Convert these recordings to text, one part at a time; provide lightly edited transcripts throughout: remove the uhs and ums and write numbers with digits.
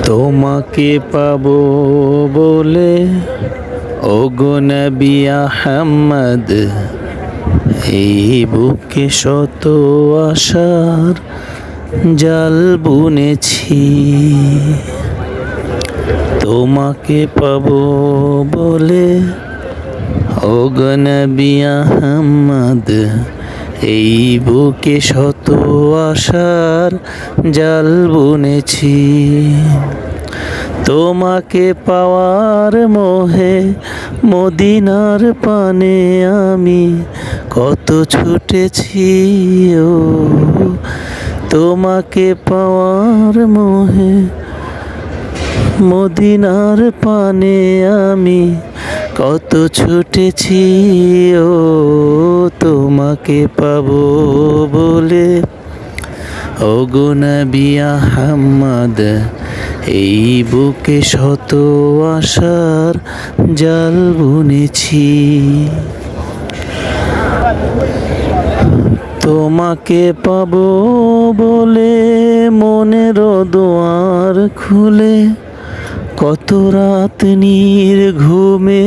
তোমাকে পাবো বলে ওগো নবী আহমদ, এই বুকে শত আশার জাল বুনেছি। তোমাকে পাবো বলে ওগো নবী আহমদ, এই বুকে শত আশার জাল বুনেছি। তোমাকে পাওয়ার মোহে মদিনার পানে আমি কত ছুটেছি। ও তোমাকে পাওয়ার মোহে মদিনার পানে আমি কত ছুটেছি। ও তোমাকে পাবো বলে ওগো নবী আহমদ, এই বুকে শত আশার জাল বুনেছি। তোমাকে পাবো বলে মনের দুয়ার খুলে কত রাত নির্ঘুমে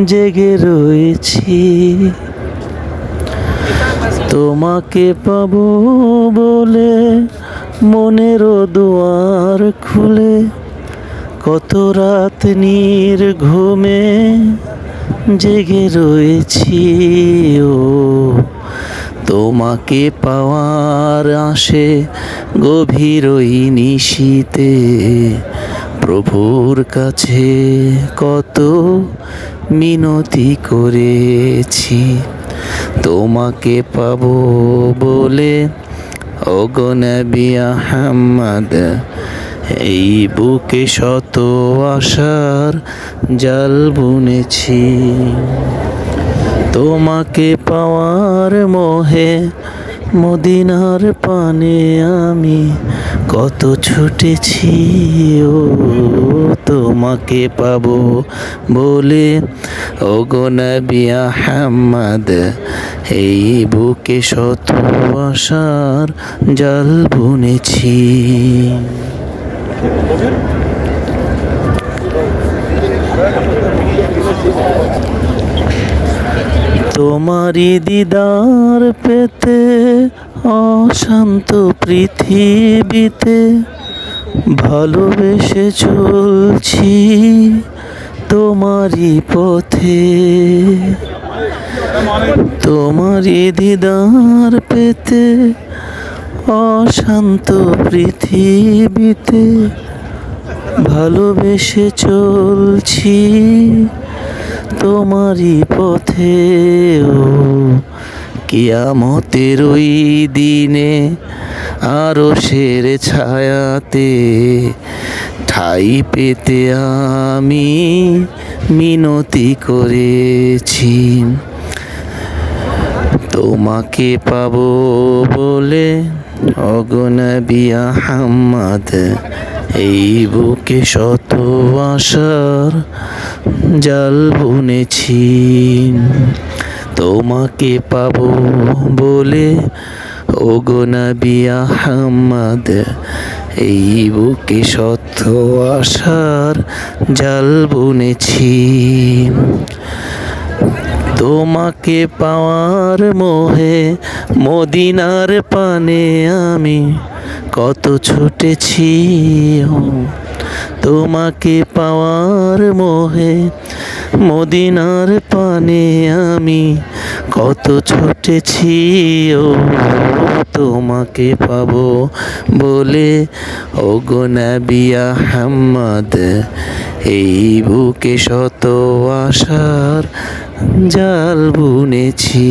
জেগে রয়েছি। তোমাকে পাবো বলে মনের দুয়ার খুলে কত রাত নির্ঘুমে জেগে রয়েছি। ও তোমাকে পাওয়ার আশে গভীর ওই নিশীতে প্রভুর কাছে কত মিনতি করেছি। তোমাকে পাবো বলে ওগো নবী আহমদ, এই বুকে শত আশার জাল বুনেছি। তোমাকে পাওয়ার মোহে মদিনার পানে আমি কত ছুটেছি। ও তোমাকে পাবো বলে ওগো নবী আহমদ, এই বুকে শত আশার জাল বুনেছি। তোমারি দিদার পেতে অশান্ত পৃথিবীতে ভালোবেসে চলছি তোমারি পথে। তোমারি দিদার পেতে অশান্ত পৃথিবীতে ভালোবেসে চলছি তোমারি পথে। ও কিয়ামতের ওই দিনে আরশের ছায়াতে ঠাই পেতে আমি মিনতি করেছি। তোমাকে পাবো বলে ওগো নবী আহমদ, এই বুকে শত আশার জাল বুনেছি। তোমাকে পাবো বলে ওগো নবী আহমদ, এই বুকে শত আশার জাল বুনেছি। তোমাকে পাওয়ার মোহে মদিনার পানে আমি কত ছুটেছি। তোমাকে পাওয়ার মোহে মদিনার পানে আমি কত ছুটেছি। ও তোমাকে পাবো বলে ওগো নবী আহমদ, এই বুকে শত আশার জাল বুনেছি।